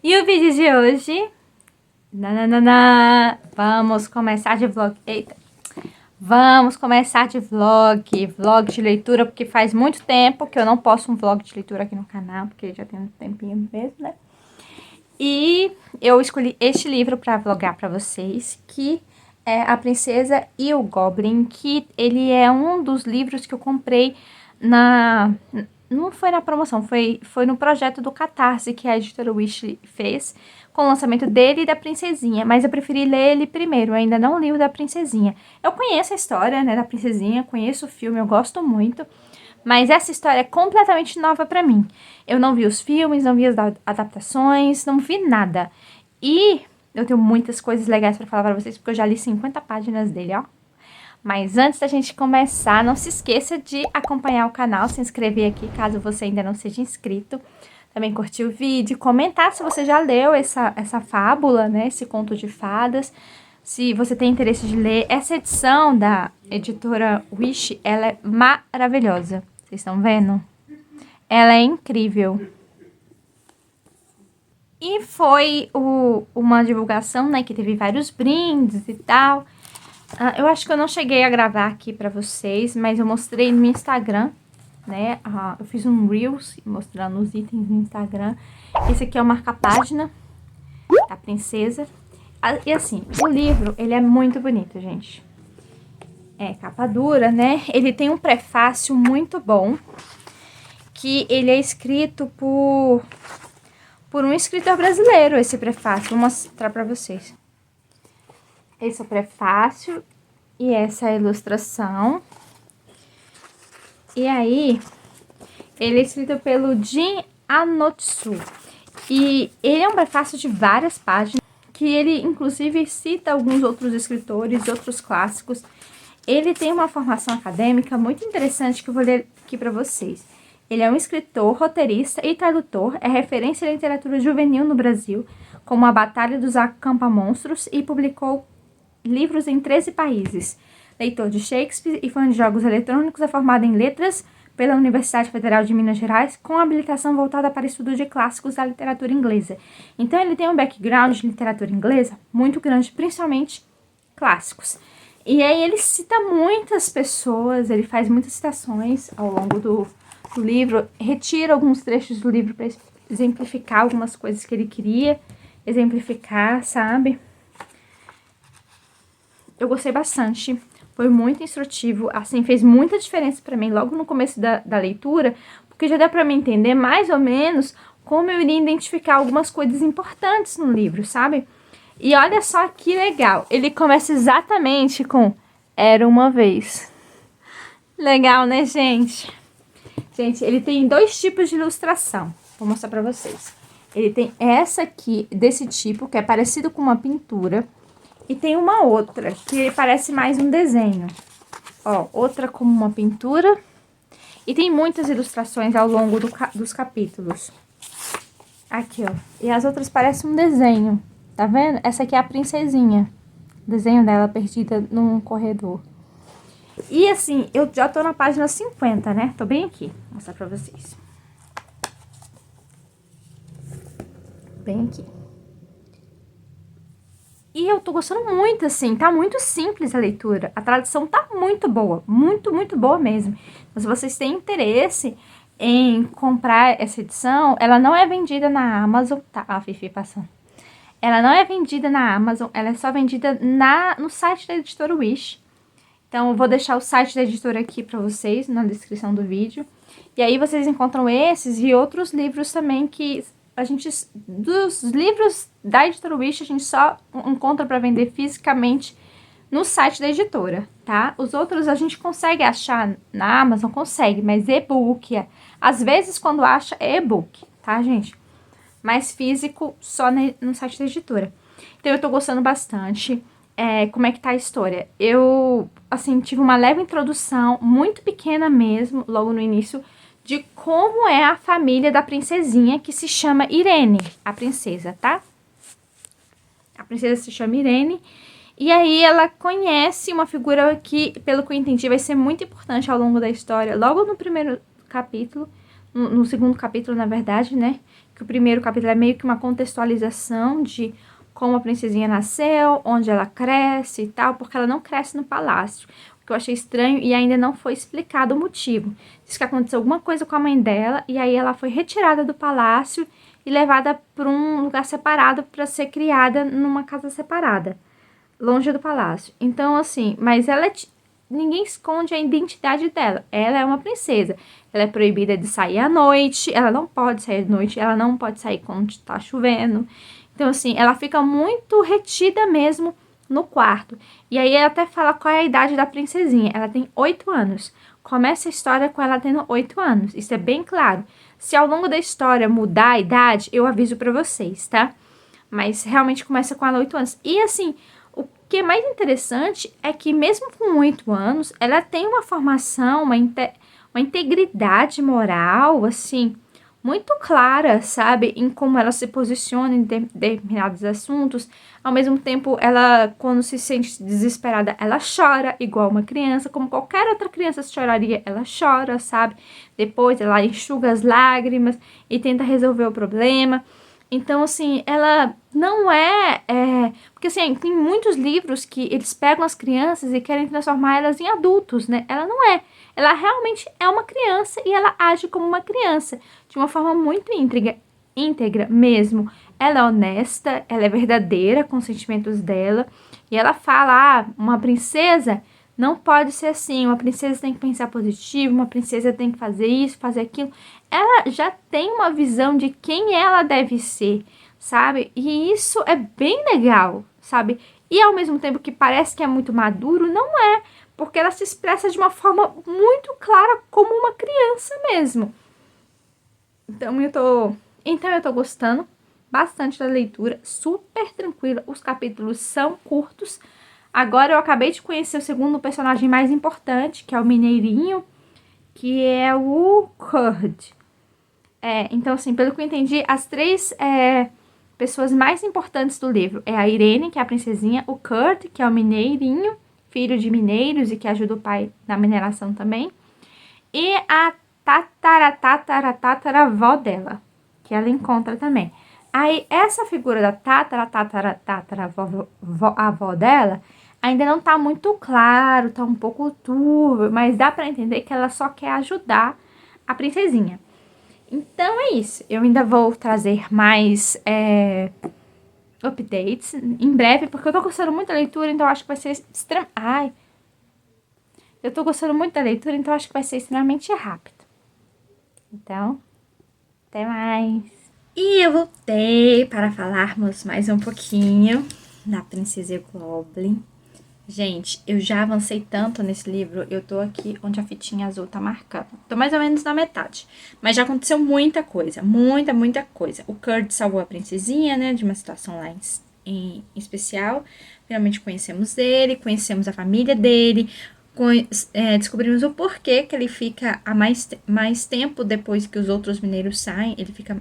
E o vídeo de hoje... Nananana, vamos começar de vlog. Eita. Vamos começar de vlog de leitura, porque faz muito tempo que eu não posto um vlog de leitura aqui no canal, porque já tem um tempinho mesmo, né? E eu escolhi este livro para vlogar para vocês, que é A Princesa e o Goblin, que ele é um dos livros que eu comprei não foi na promoção, foi no projeto do Catarse que a editora Wish fez, com o lançamento dele e da Princesinha, mas eu preferi ler ele primeiro, eu ainda não li o da Princesinha. Eu conheço a história, né, da Princesinha, conheço o filme, eu gosto muito, mas essa história é completamente nova pra mim. Eu não vi os filmes, não vi as adaptações, não vi nada. E eu tenho muitas coisas legais pra falar pra vocês, porque eu já li 50 páginas dele, ó. Mas antes da gente começar, não se esqueça de acompanhar o canal, se inscrever aqui, caso você ainda não seja inscrito. Também curtir o vídeo, comentar se você já leu essa fábula, né, esse conto de fadas. Se você tem interesse de ler, essa edição da editora Wish, ela é maravilhosa. Vocês estão vendo? Ela é incrível. E foi uma divulgação, né, que teve vários brindes e tal. Eu acho que eu não cheguei a gravar aqui pra vocês, mas eu mostrei no Instagram, né? Eu fiz um Reels mostrando os itens no Instagram. Esse aqui é o marca-página da princesa. E assim, o livro, ele é muito bonito, gente. É capa dura, né? Ele tem um prefácio muito bom, que ele é escrito por um escritor brasileiro, esse prefácio. Vou mostrar pra vocês. Esse é o prefácio e essa é a ilustração. E aí, ele é escrito pelo Jin Anotsu. E ele é um prefácio de várias páginas, que ele inclusive cita alguns outros escritores, outros clássicos. Ele tem uma formação acadêmica muito interessante que eu vou ler aqui para vocês. Ele é um escritor, roteirista e tradutor, é referência à literatura juvenil no Brasil, como A Batalha dos Acampa-Monstros, e publicou livros em 13 países. Leitor de Shakespeare e fã de jogos eletrônicos, é formado em letras pela Universidade Federal de Minas Gerais, com habilitação voltada para estudo de clássicos da literatura inglesa. Então ele tem um background de literatura inglesa muito grande, principalmente clássicos. E aí ele cita muitas pessoas, ele faz muitas citações ao longo do livro, retira alguns trechos do livro para exemplificar algumas coisas que ele queria exemplificar, sabe? Eu gostei bastante, foi muito instrutivo, assim, fez muita diferença pra mim logo no começo da leitura, porque já deu pra mim entender mais ou menos como eu iria identificar algumas coisas importantes no livro, sabe? E olha só que legal, ele começa exatamente com Era uma vez. Legal, né, gente? Gente, ele tem dois tipos de ilustração, vou mostrar pra vocês. Ele tem essa aqui, desse tipo, que é parecido com uma pintura. E tem uma outra, que parece mais um desenho. Ó, outra como uma pintura. E tem muitas ilustrações ao longo dos capítulos. Aqui, ó. E as outras parecem um desenho. Tá vendo? Essa aqui é a princesinha. O desenho dela perdida num corredor. E assim, eu já tô na página 50, né? Tô bem aqui. Vou mostrar pra vocês. Bem aqui. E eu tô gostando muito, assim, tá muito simples a leitura. A tradução tá muito boa, muito, muito boa mesmo. Mas se vocês têm interesse em comprar essa edição, ela não é vendida na Amazon, tá? A Fifi passando. Ela não é vendida na Amazon, ela é só vendida no site da editora Wish. Então eu vou deixar o site da editora aqui pra vocês, na descrição do vídeo. E aí vocês encontram esses e outros livros também que... dos livros da editora Wish, a gente só encontra para vender fisicamente no site da editora, tá? Os outros a gente consegue achar na Amazon, consegue, mas e-book, às vezes quando acha é e-book, tá, gente? Mas físico só no site da editora. Então eu tô gostando bastante. Como é que tá a história? Eu, assim, tive uma leve introdução, muito pequena mesmo, logo no início, de como é a família da princesinha, que se chama Irene, a princesa, tá? A princesa se chama Irene, e aí ela conhece uma figura que, pelo que eu entendi, vai ser muito importante ao longo da história, logo no primeiro capítulo, no segundo capítulo, na verdade, né? que o primeiro capítulo é meio que uma contextualização de como a princesinha nasceu, onde ela cresce e tal, porque ela não cresce no palácio, o que eu achei estranho e ainda não foi explicado o motivo. Diz que aconteceu alguma coisa com a mãe dela e aí ela foi retirada do palácio e levada para um lugar separado para ser criada numa casa separada, longe do palácio. Então, assim, mas ela ninguém esconde a identidade dela. Ela é uma princesa. Ela é proibida de sair à noite, ela não pode sair à noite, ela não pode sair quando está chovendo. Então, assim, ela fica muito retida mesmo no quarto. E aí ela até fala qual é a idade da princesinha. Ela tem 8 anos. Começa a história com ela tendo 8 anos. Isso é bem claro. Se ao longo da história mudar a idade, eu aviso pra vocês, tá? Mas realmente começa com ela 8 anos. E assim, o que é mais interessante é que mesmo com 8 anos, ela tem uma formação, uma integridade moral, assim, muito clara, sabe? Em como ela se posiciona em determinados assuntos. Ao mesmo tempo, ela, quando se sente desesperada, ela chora, igual uma criança. Como qualquer outra criança choraria, ela chora, sabe? Depois, ela enxuga as lágrimas e tenta resolver o problema. Então, assim, ela não porque, assim, tem muitos livros que eles pegam as crianças e querem transformar elas em adultos, né? Ela não é. Ela realmente é uma criança e ela age como uma criança, de uma forma muito íntegra mesmo. Ela é honesta, ela é verdadeira com os sentimentos dela. E ela fala, uma princesa não pode ser assim, uma princesa tem que pensar positivo, uma princesa tem que fazer isso, fazer aquilo. Ela já tem uma visão de quem ela deve ser, sabe? E isso é bem legal, sabe? E ao mesmo tempo que parece que é muito maduro, não é, porque ela se expressa de uma forma muito clara como uma criança mesmo. Então eu tô gostando bastante da leitura, super tranquila. Os capítulos são curtos. Agora eu acabei de conhecer o segundo personagem mais importante, que é o Mineirinho, que é o Curd. Então, assim, pelo que eu entendi, as três pessoas mais importantes do livro é a Irene, que é a princesinha, o Curd, que é o mineirinho, filho de mineiros e que ajuda o pai na mineração também, e a tataravó dela, que ela encontra também. Aí, essa figura da avó dela ainda não tá muito claro, tá um pouco turvo, mas dá pra entender que ela só quer ajudar a princesinha. Então é isso, eu ainda vou trazer mais updates em breve, porque eu tô gostando muito da leitura, então acho que vai ser eu tô gostando muito da leitura, então acho que vai ser extremamente rápido. Então, até mais. E eu voltei para falarmos mais um pouquinho da Princesa Goblin. Gente, eu já avancei tanto nesse livro, eu tô aqui onde a fitinha azul tá marcando. Tô mais ou menos na metade. Mas já aconteceu muita coisa, muita coisa. O Curd salvou a princesinha, né, de uma situação lá em especial. Finalmente conhecemos ele, conhecemos a família dele, descobrimos o porquê que ele fica há mais tempo depois que os outros mineiros saem. Ele fica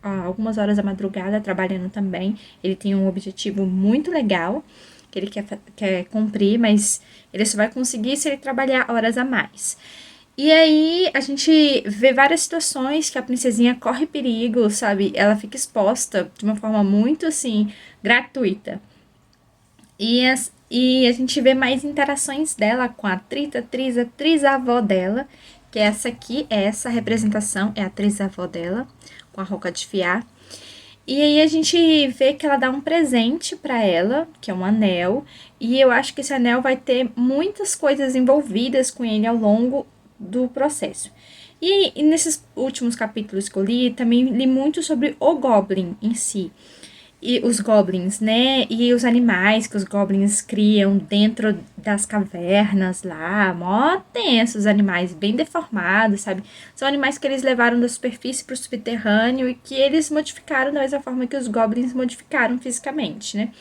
algumas horas da madrugada trabalhando também. Ele tem um objetivo muito legal que ele quer cumprir, mas ele só vai conseguir se ele trabalhar horas a mais. E aí a gente vê várias situações que a princesinha corre perigo, sabe? Ela fica exposta de uma forma muito, assim, gratuita. E a gente vê mais interações dela com a atriz-avó dela, que essa aqui, essa representação é a atriz-avó dela, com a Roca de Fiar. E aí a gente vê que ela dá um presente pra ela, que é um anel, e eu acho que esse anel vai ter muitas coisas envolvidas com ele ao longo do processo. E nesses últimos capítulos que eu li, também li muito sobre o Goblin em si. E os goblins, né? E os animais que os goblins criam dentro das cavernas lá. Mó tenso, os animais bem deformados, sabe? São animais que eles levaram da superfície para o subterrâneo e que eles modificaram da mesma forma que os goblins modificaram fisicamente, né?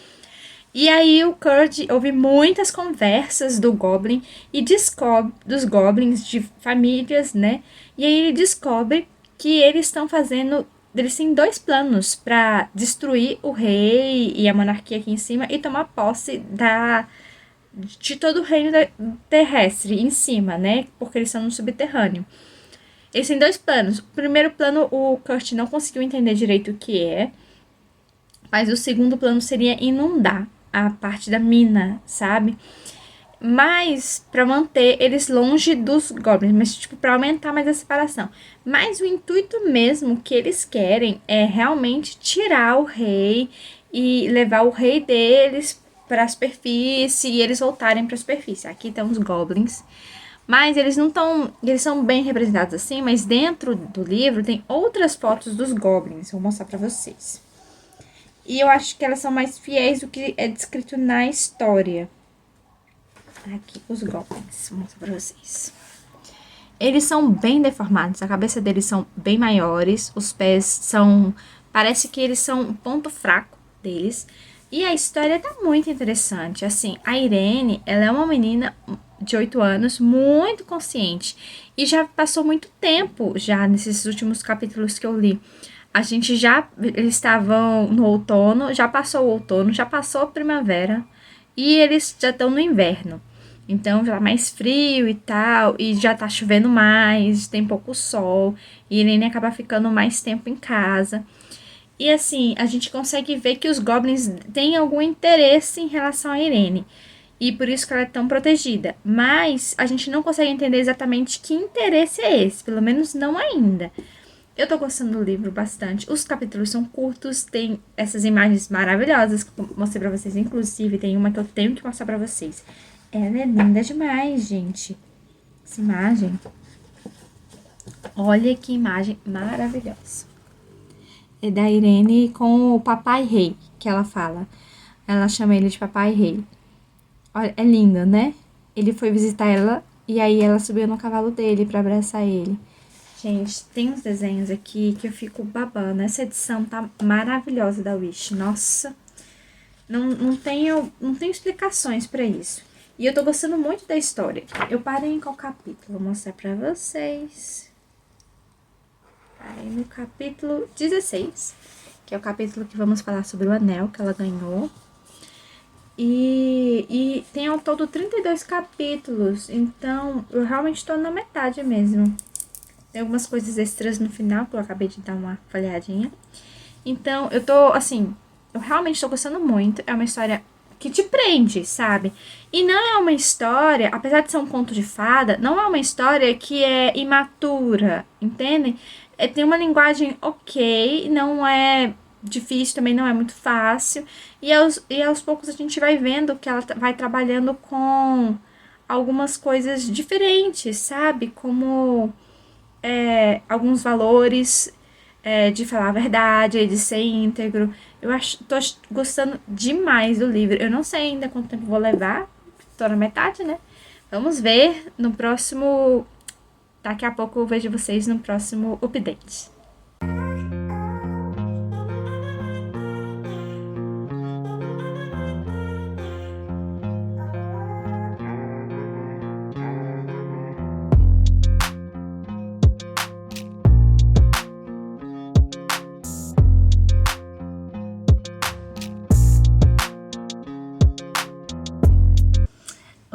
E aí o Curd ouve muitas conversas do Goblin e dos Goblins de famílias, né? E aí ele descobre que eles têm 2 planos para destruir o rei e a monarquia aqui em cima e tomar posse de todo o reino terrestre em cima, né? Porque eles estão no subterrâneo. Eles têm dois planos. O primeiro plano, o Kurt não conseguiu entender direito o que é. Mas o segundo plano seria inundar a parte da mina, sabe? Mas para manter eles longe dos goblins, mas tipo para aumentar mais a separação. Mas o intuito mesmo que eles querem é realmente tirar o rei e levar o rei deles para a superfície e eles voltarem para a superfície. Aqui estão os goblins. Mas eles não estão. Eles são bem representados assim, mas dentro do livro tem outras fotos dos goblins. Vou mostrar para vocês. E eu acho que elas são mais fiéis do que é descrito na história. Aqui, os goblins. Vou mostrar pra vocês. Eles são bem deformados. A cabeça deles são bem maiores. Os pés são... Parece que eles são um ponto fraco deles. E a história tá muito interessante. Assim, a Irene, ela é uma menina de 8 anos, muito consciente. E já passou muito tempo, já nesses últimos capítulos que eu li. Eles estavam no outono, já passou o outono, já passou a primavera e eles já estão no inverno. Então já tá mais frio e tal, e já tá chovendo mais, tem pouco sol, e a Irene acaba ficando mais tempo em casa. E assim, a gente consegue ver que os goblins têm algum interesse em relação a Irene. E por isso que ela é tão protegida. Mas a gente não consegue entender exatamente que interesse é esse, pelo menos não ainda. Eu tô gostando do livro bastante. Os capítulos são curtos, tem essas imagens maravilhosas que eu mostrei pra vocês. Inclusive, tem uma que eu tenho que mostrar pra vocês. Ela é linda demais, gente. Essa imagem. Olha que imagem maravilhosa. É da Irene com o Papai Rei, que ela fala. Ela chama ele de Papai Rei. Olha, é linda, né? Ele foi visitar ela e aí ela subiu no cavalo dele pra abraçar ele. Gente, tem uns desenhos aqui que eu fico babando. Essa edição tá maravilhosa da Wish. Nossa, não tenho explicações pra isso. E eu tô gostando muito da história. Eu parei em qual capítulo? Vou mostrar pra vocês. Parei no capítulo 16, que é o capítulo que vamos falar sobre o anel que ela ganhou. E tem ao todo 32 capítulos, então eu realmente tô na metade mesmo. Tem algumas coisas extras no final, que eu acabei de dar uma folheadinha. Então, eu tô, assim, eu realmente tô gostando muito. É uma história que te prende, sabe? E não é uma história, apesar de ser um conto de fada, não é uma história que é imatura, entendem? Tem uma linguagem ok, não é difícil, também não é muito fácil. E aos poucos a gente vai vendo que ela vai trabalhando com algumas coisas diferentes, sabe? Como alguns valores de falar a verdade, de ser íntegro. Tô gostando demais do livro. Eu não sei ainda quanto tempo vou levar, tô na metade, né? Vamos ver no próximo. Daqui a pouco eu vejo vocês no próximo update.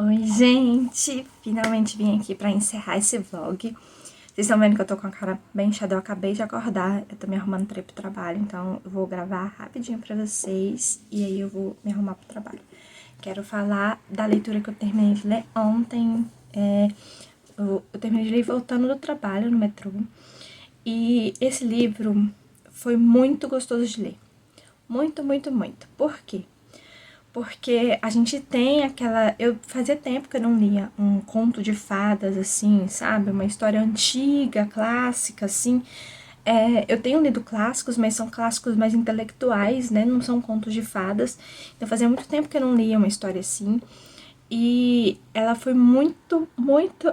Oi, gente! Finalmente vim aqui pra encerrar esse vlog. Vocês estão vendo que eu tô com a cara bem inchada, eu acabei de acordar, eu tô me arrumando pra ir pro trabalho, então eu vou gravar rapidinho pra vocês e aí eu vou me arrumar pro trabalho. Quero falar da leitura que eu terminei de ler ontem. Eu terminei de ler voltando do trabalho no metrô. E esse livro foi muito gostoso de ler. Muito, muito, muito. Por quê? Porque a gente tem aquela... Eu fazia tempo que eu não lia um conto de fadas, assim, sabe? Uma história antiga, clássica, assim. Eu tenho lido clássicos, mas são clássicos mais intelectuais, né? Não são contos de fadas. Então fazia muito tempo que eu não lia uma história assim. E ela foi muito, muito...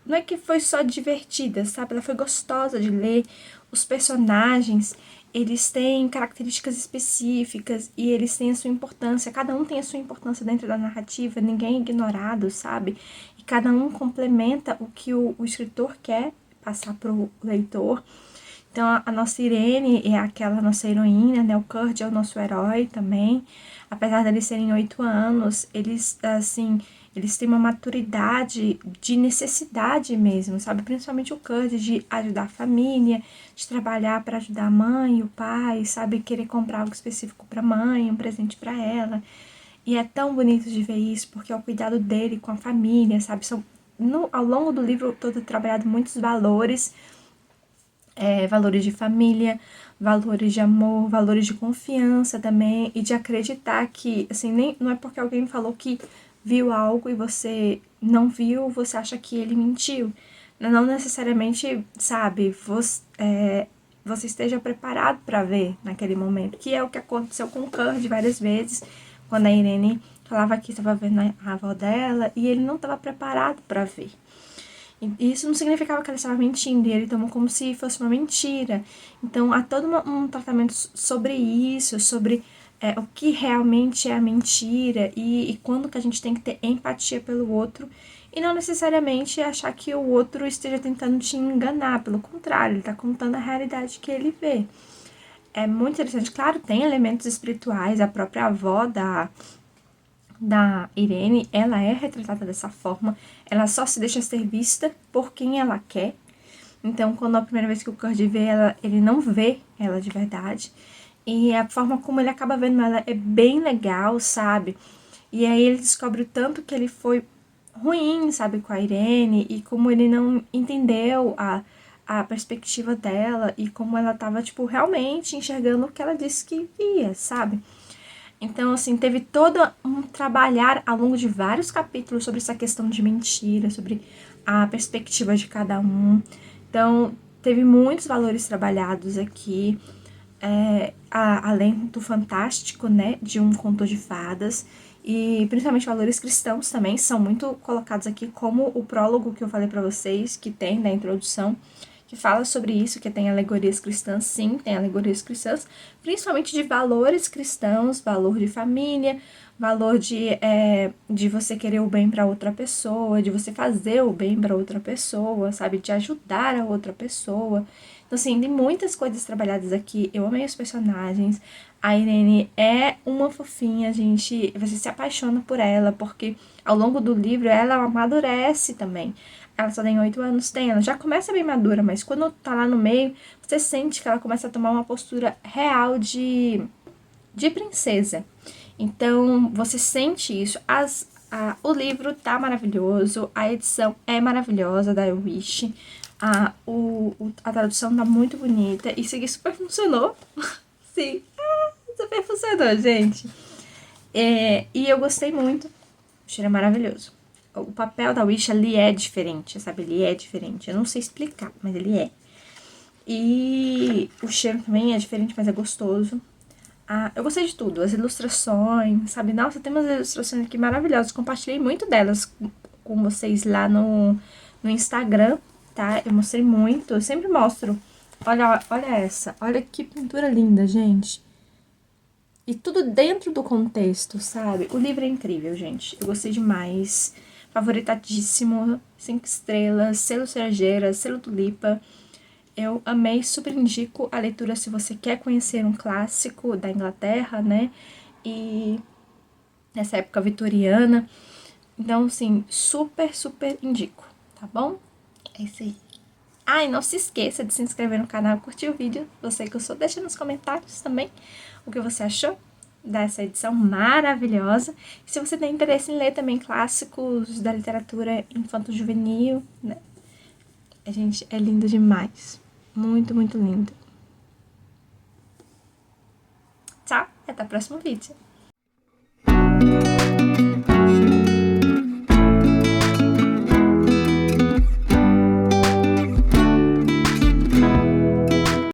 Não é que foi só divertida, sabe? Ela foi gostosa de ler. Os personagens, eles têm características específicas e eles têm a sua importância. Cada um tem a sua importância dentro da narrativa, ninguém é ignorado, sabe? E cada um complementa o que o escritor quer passar pro leitor. Então, a nossa Irene é aquela nossa heroína, né? O Kurt é o nosso herói também. Apesar deles serem 8 anos, eles, assim, Eles têm uma maturidade de necessidade mesmo, sabe? Principalmente o Cud, de ajudar a família, de trabalhar para ajudar a mãe e o pai, sabe? Querer comprar algo específico para a mãe, um presente para ela. E é tão bonito de ver isso, porque é o cuidado dele com a família, sabe? Ao longo do livro todo é trabalhado muitos valores, valores de família, valores de amor, valores de confiança também, e de acreditar que, assim, não é porque alguém falou que viu algo e você não viu, você acha que ele mentiu. Não necessariamente, sabe, você esteja preparado para ver naquele momento, que é o que aconteceu com o Cud várias vezes, quando a Irene falava que estava vendo a avó dela e ele não estava preparado para ver. E isso não significava que ela estava mentindo, e ele tomou como se fosse uma mentira. Então, há todo um tratamento sobre isso, sobre o que realmente é a mentira e quando que a gente tem que ter empatia pelo outro e não necessariamente achar que o outro esteja tentando te enganar. Pelo contrário, ele está contando a realidade que ele vê. É muito interessante. Claro, tem elementos espirituais, a própria avó da Irene, ela é retratada dessa forma, ela só se deixa ser vista por quem ela quer. Então, quando a primeira vez que o Cud vê ela, ele não vê ela de verdade. E a forma como ele acaba vendo ela é bem legal, sabe? E aí ele descobre o tanto que ele foi ruim, sabe, com a Irene, e como ele não entendeu a perspectiva dela, e como ela tava, tipo, realmente enxergando o que ela disse que via, sabe? Então, assim, teve todo um trabalhar ao longo de vários capítulos sobre essa questão de mentira, sobre a perspectiva de cada um. Então, teve muitos valores trabalhados aqui, além do fantástico, né, de um conto de fadas, e principalmente valores cristãos também são muito colocados aqui, como o prólogo que eu falei pra vocês, que tem na introdução, que fala sobre isso, que tem alegorias cristãs, sim, tem alegorias cristãs, principalmente de valores cristãos, valor de família, valor de você querer o bem para outra pessoa, de você fazer o bem para outra pessoa, sabe, de ajudar a outra pessoa. Então, assim, tem muitas coisas trabalhadas aqui, eu amei os personagens, a Irene é uma fofinha, gente, você se apaixona por ela, porque ao longo do livro ela amadurece também. Ela só tem 8 anos, ela já começa bem madura, mas quando tá lá no meio, você sente que ela começa a tomar uma postura real de princesa. Então, você sente isso. O livro tá maravilhoso, a edição é maravilhosa da Wish, a tradução tá muito bonita, isso aqui super funcionou. Sim, super funcionou, gente. E eu gostei muito, o cheiro é maravilhoso. O papel da Wish ali é diferente, sabe? Ele é diferente. Eu não sei explicar, mas ele é. E o cheiro também é diferente, mas é gostoso. Eu gostei de tudo. As ilustrações, sabe? Nossa, tem umas ilustrações aqui maravilhosas. Compartilhei muito delas com vocês lá no Instagram, tá? Eu mostrei muito. Eu sempre mostro. Olha essa. Olha que pintura linda, gente. E tudo dentro do contexto, sabe? O livro é incrível, gente. Eu gostei demais. Favoritadíssimo. 5 estrelas. Selo Cerejeira, selo Tulipa. Eu amei, super indico a leitura se você quer conhecer um clássico da Inglaterra, né? E nessa época vitoriana. Então, assim, super, super indico, tá bom? É isso aí. E não se esqueça de se inscrever no canal e curtir o vídeo. Você que gostou, deixa nos comentários também o que você achou dessa edição maravilhosa. E se você tem interesse em ler também clássicos da literatura infanto-juvenil, né? Gente, é lindo demais. Muito, muito lindo. Tchau, até o próximo vídeo.